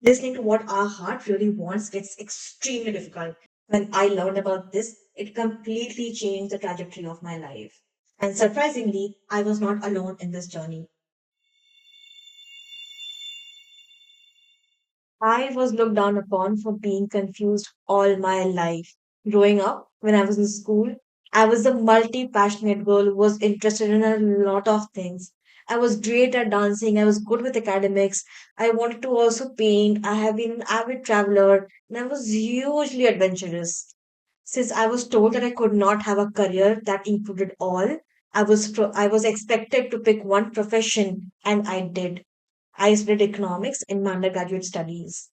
Listening to what our heart really wants gets extremely difficult. When I learned about this, it completely changed the trajectory of my life. And surprisingly, I was not alone in this journey. I was looked down upon for being confused all my life. Growing up, when I was in school, I was a multi passionate girl who was interested in a lot of things. I was great at dancing, I was good with academics, I wanted to also paint, I have been an avid traveler, and I was hugely adventurous. Since I was told that I could not have a career that included all, I was expected to pick one profession, and I did. I studied economics in my undergraduate studies.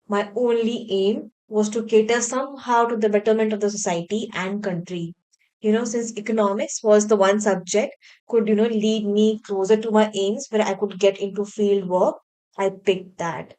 My only aim was to cater somehow to the betterment of the society and country. Since economics was the one subject could, lead me closer to my aims where I could get into field work, I picked that.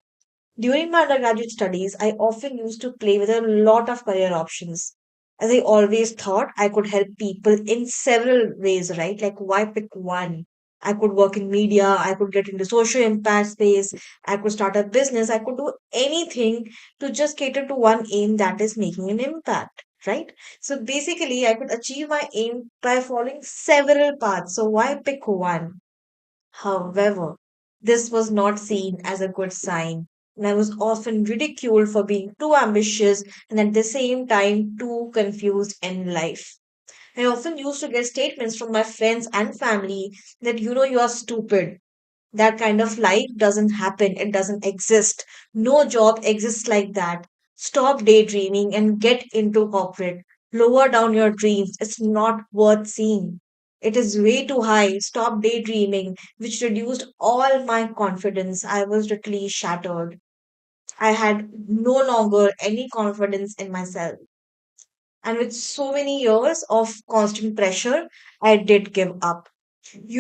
During my undergraduate studies, I often used to play with a lot of career options. As I always thought I could help people in several ways, right? Like, why pick one? I could work in media, I could get into social impact space, I could start a business, I could do anything to just cater to one aim that is making an impact, right? So basically, I could achieve my aim by following several paths. So why pick one? However, this was not seen as a good sign, and I was often ridiculed for being too ambitious and at the same time too confused in life. I often used to get statements from my friends and family that, you are stupid. That kind of life doesn't happen, it doesn't exist. No job exists like that. Stop daydreaming and get into corporate. Lower down your dreams. It's not worth seeing. It is way too high. Stop daydreaming, which reduced all my confidence. I was literally shattered. I had no longer any confidence in myself. And with so many years of constant pressure, I did give up.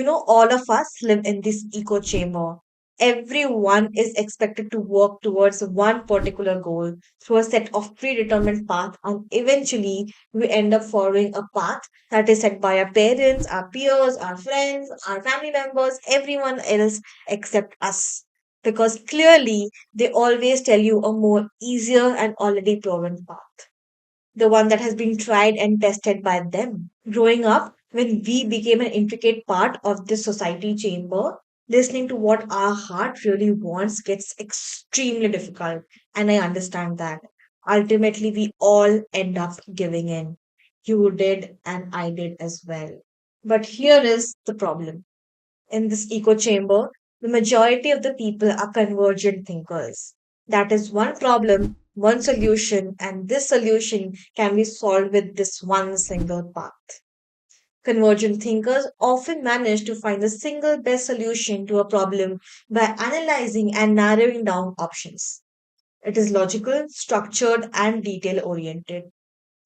All of us live in this echo chamber. Everyone is expected to work towards one particular goal through a set of predetermined paths, and eventually we end up following a path that is set by our parents, our peers, our friends, our family members, everyone else except us. Because clearly they always tell you a more easier and already proven path, the one that has been tried and tested by them. Growing up, when we became an intricate part of this society chamber, listening to what our heart really wants gets extremely difficult. And I understand that. Ultimately, we all end up giving in. You did, and I did as well. But here is the problem. In this echo chamber, the majority of the people are convergent thinkers. That is one problem, one solution, and this solution can be solved with this one single path. Convergent thinkers often manage to find the single best solution to a problem by analyzing and narrowing down options. It is logical, structured, and detail oriented.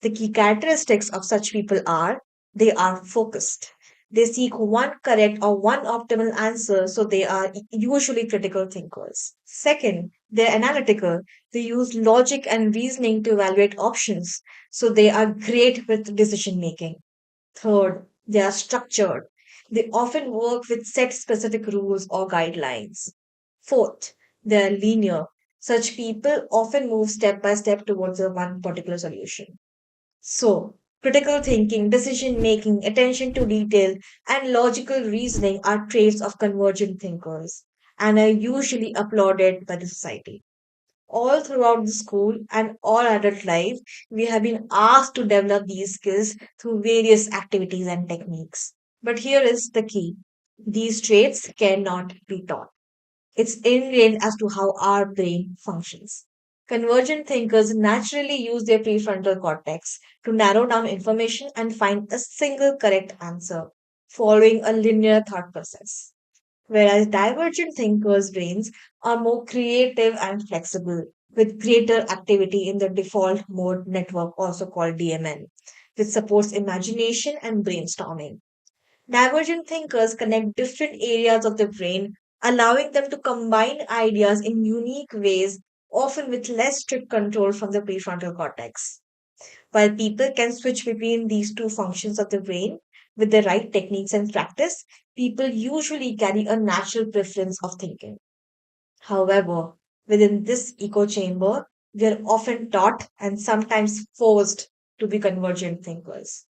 The key characteristics of such people are they are focused. They seek one correct or one optimal answer, so they are usually critical thinkers. Second, they're analytical. They use logic and reasoning to evaluate options, so they are great with decision making. Third, they are structured. They often work with set specific rules or guidelines. Fourth, they are linear. Such people often move step by step towards a one particular solution. So, critical thinking, decision making, attention to detail, and logical reasoning are traits of convergent thinkers and are usually applauded by the society. All throughout the school and all adult life, we have been asked to develop these skills through various activities and techniques. But here is the key, these traits cannot be taught. It's ingrained as to how our brain functions. Convergent thinkers naturally use their prefrontal cortex to narrow down information and find a single correct answer, following a linear thought process. Whereas divergent thinkers' brains are more creative and flexible, with greater activity in the default mode network, also called DMN, which supports imagination and brainstorming. Divergent thinkers connect different areas of the brain, allowing them to combine ideas in unique ways, often with less strict control from the prefrontal cortex. While people can switch between these two functions of the brain with the right techniques and practice, people usually carry a natural preference of thinking. However, Within this echo chamber, we are often taught and sometimes forced to be convergent thinkers,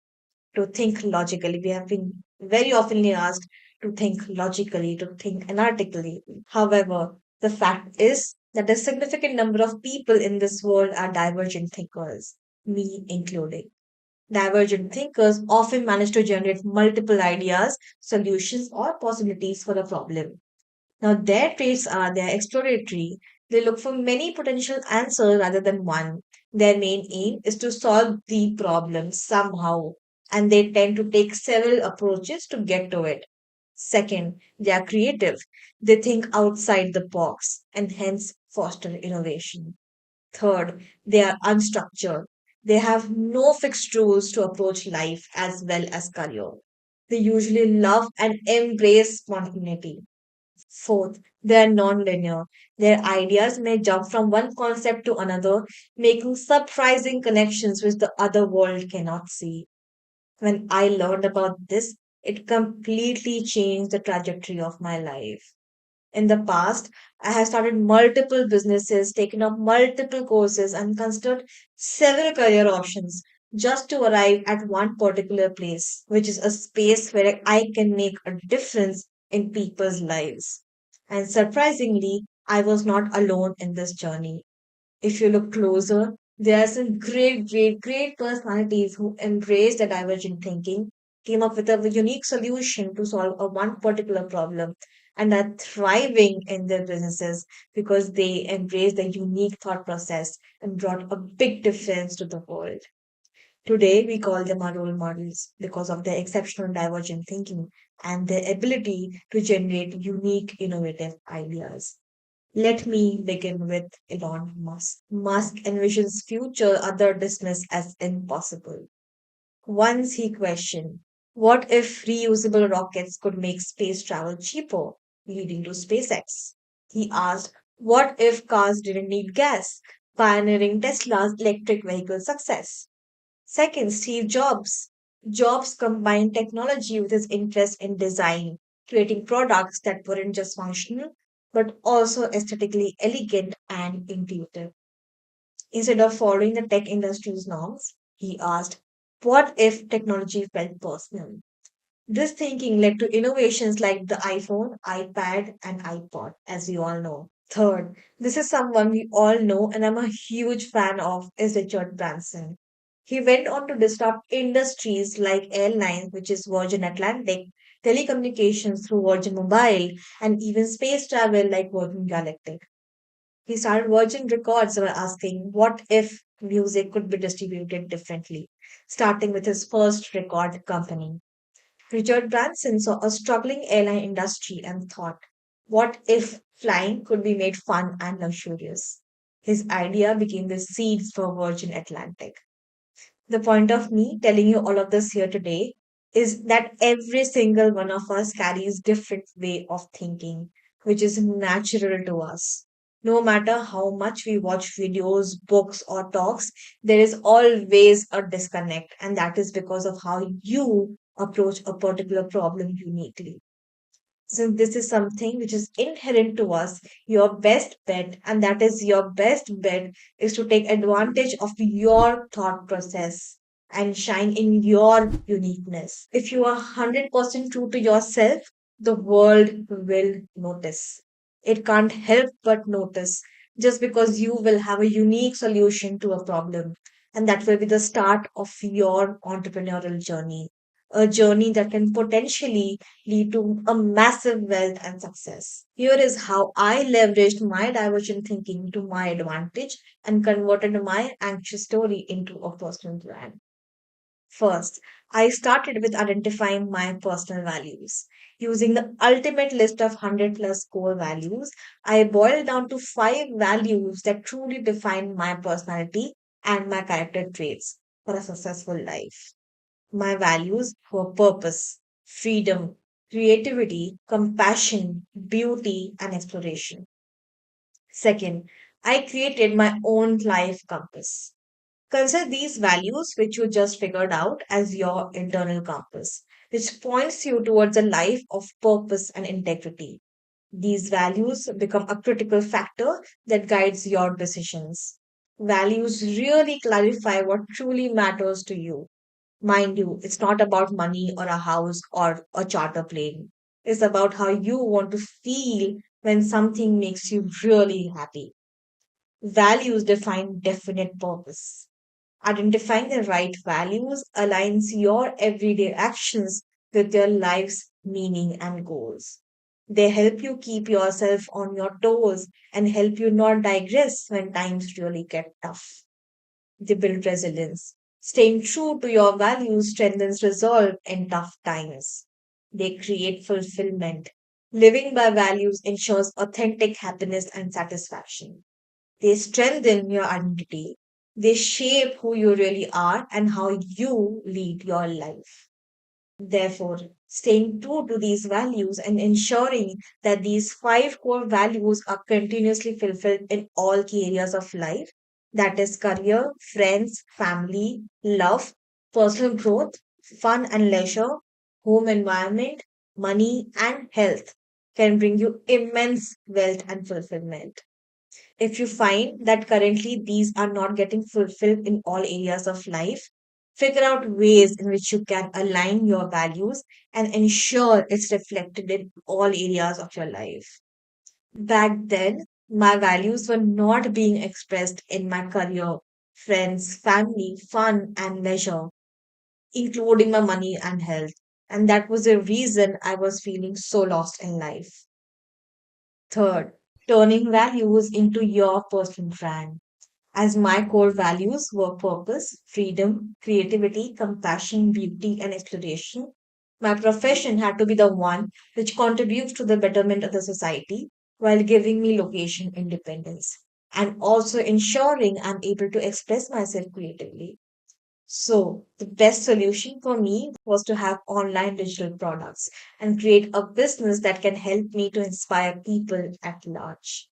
to think logically. We have been very oftenly asked to think logically, to think analytically. However, the fact is that a significant number of people in this world are divergent thinkers, me including. Divergent thinkers often manage to generate multiple ideas, solutions, or possibilities for a problem. Now, their traits are they are exploratory. They look for many potential answers rather than one. Their main aim is to solve the problem somehow, and they tend to take several approaches to get to it. Second, they are creative. They think outside the box and hence foster innovation. Third, they are unstructured. They have no fixed rules to approach life as well as career. They usually love and embrace spontaneity. Fourth, they are non-linear. Their ideas may jump from one concept to another, making surprising connections which the other world cannot see. When I learned about this, it completely changed the trajectory of my life. In the past, I have started multiple businesses, taken up multiple courses, and considered several career options just to arrive at one particular place, which is a space where I can make a difference in people's lives. And surprisingly, I was not alone in this journey. If you look closer, there are some great personalities who embraced the divergent thinking, came up with a unique solution to solve a one particular problem, and are thriving in their businesses because they embraced the unique thought process and brought a big difference to the world. Today, we call them our role models because of their exceptional divergent thinking and their ability to generate unique, innovative ideas. Let me begin with Elon Musk. Musk envisions future others dismiss as impossible. Once he questioned, what if reusable rockets could make space travel cheaper, leading to SpaceX? He asked, what if cars didn't need gas, pioneering Tesla's electric vehicle success? Second, Steve Jobs. Jobs combined technology with his interest in design, creating products that weren't just functional, but also aesthetically elegant and intuitive. Instead of following the tech industry's norms, he asked, what if technology felt personal? This thinking led to innovations like the iPhone, iPad, and iPod, as we all know. Third, this is someone we all know and I'm a huge fan of, is Richard Branson. He went on to disrupt industries like airlines, which is Virgin Atlantic, telecommunications through Virgin Mobile, and even space travel like Virgin Galactic. He started Virgin Records by asking what if music could be distributed differently, starting with his first record company. Richard Branson saw a struggling airline industry and thought, what if flying could be made fun and luxurious? His idea became the seeds for Virgin Atlantic. The point of me telling you all of this here today is that every single one of us carries different way of thinking, which is natural to us. No matter how much we watch videos, books, or talks, there is always a disconnect, and that is because of how you approach a particular problem uniquely. Since this is something which is inherent to us, your best bet, and that is your best bet, is to take advantage of your thought process and shine in your uniqueness. If you are 100% true to yourself, the world will notice. It can't help but notice just because you will have a unique solution to a problem. And that will be the start of your entrepreneurial journey, a journey that can potentially lead to a massive wealth and success. Here is how I leveraged my divergent thinking to my advantage and converted my anxious story into a personal brand. First, I started with identifying my personal values. Using the ultimate list of 100 plus core values, I boiled down to five values that truly define my personality and my character traits for a successful life. My values were purpose, freedom, creativity, compassion, beauty, and exploration. Second, I created my own life compass. Consider these values, which you just figured out, as your internal compass, which points you towards a life of purpose and integrity. These values become a critical factor that guides your decisions. Values really clarify what truly matters to you. Mind you, it's not about money or a house or a charter plane. It's about how you want to feel when something makes you really happy. Values define definite purpose. Identifying the right values aligns your everyday actions with your life's meaning and goals. They help you keep yourself on your toes and help you not digress when times really get tough. They build resilience. Staying true to your values strengthens resolve in tough times. They create fulfillment. Living by values ensures authentic happiness and satisfaction. They strengthen your identity. They shape who you really are and how you lead your life. Therefore, staying true to these values and ensuring that these five core values are continuously fulfilled in all key areas of life, that is, career, friends, family, love, personal growth, fun and leisure, home environment, money, and health, can bring you immense wealth and fulfillment. If you find that currently these are not getting fulfilled in all areas of life, figure out ways in which you can align your values and ensure it's reflected in all areas of your life. Back then, my values were not being expressed in my career, friends, family, fun, and leisure, including my money and health. And that was the reason I was feeling so lost in life. Third, turning values into your personal brand. As my core values were purpose, freedom, creativity, compassion, beauty, and exploration, my profession had to be the one which contributes to the betterment of the society while giving me location independence and also ensuring I'm able to express myself creatively. So, the best solution for me was to have online digital products and create a business that can help me to inspire people at large.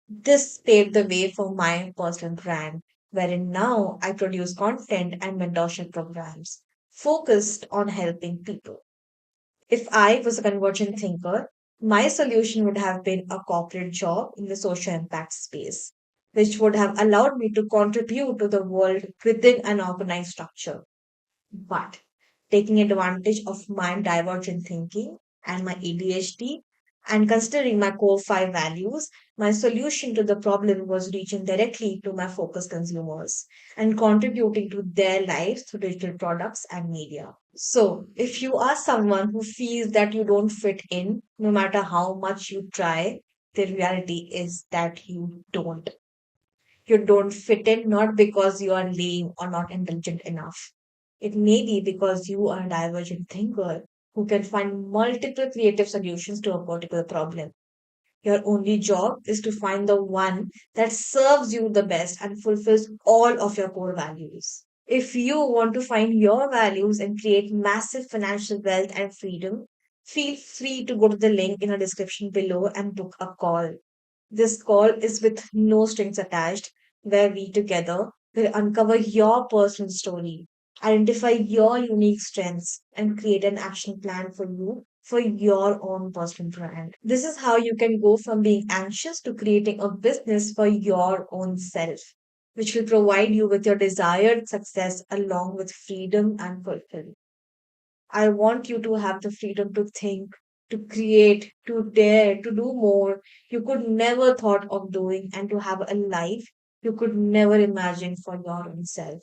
This paved the way for my personal brand, wherein now I produce content and mentorship programs focused on helping people. If I was a convergent thinker, my solution would have been a corporate job in the social impact space, which would have allowed me to contribute to the world within an organized structure. But taking advantage of my divergent thinking and my ADHD and considering my core five values, my solution to the problem was reaching directly to my focus consumers and contributing to their lives through digital products and media. So, if you are someone who feels that you don't fit in, no matter how much you try, the reality is that you don't. You don't fit in not because you are lame or not intelligent enough. It may be because you are a divergent thinker who can find multiple creative solutions to a particular problem. Your only job is to find the one that serves you the best and fulfills all of your core values. If you want to find your values and create massive financial wealth and freedom, feel free to go to the link in the description below and book a call. This call is with no strings attached, where we together will uncover your personal story, identify your unique strengths, and create an action plan for you for your own personal brand. This is how you can go from being anxious to creating a business for your own self, which will provide you with your desired success along with freedom and fulfillment. I want you to have the freedom to think, to create, to dare, to do more you could never thought of doing and to have a life you could never imagine for your own self.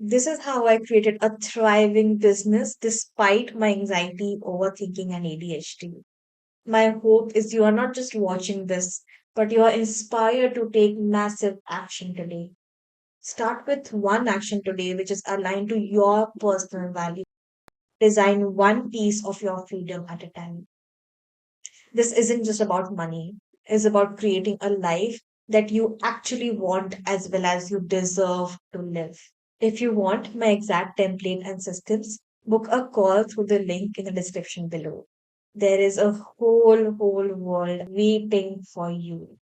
This is how I created a thriving business despite my anxiety, overthinking, and ADHD. My hope is you are not just watching this, but you are inspired to take massive action today. Start with one action today which is aligned to your personal value. Design one piece of your freedom at a time. This isn't just about money, it's about creating a life that you actually want as well as you deserve to live. If you want my exact template and systems, book a call through the link in the description below. There is a whole world waiting for you.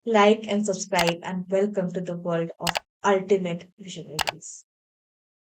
Like and subscribe, and welcome to the world of ultimate visionaries.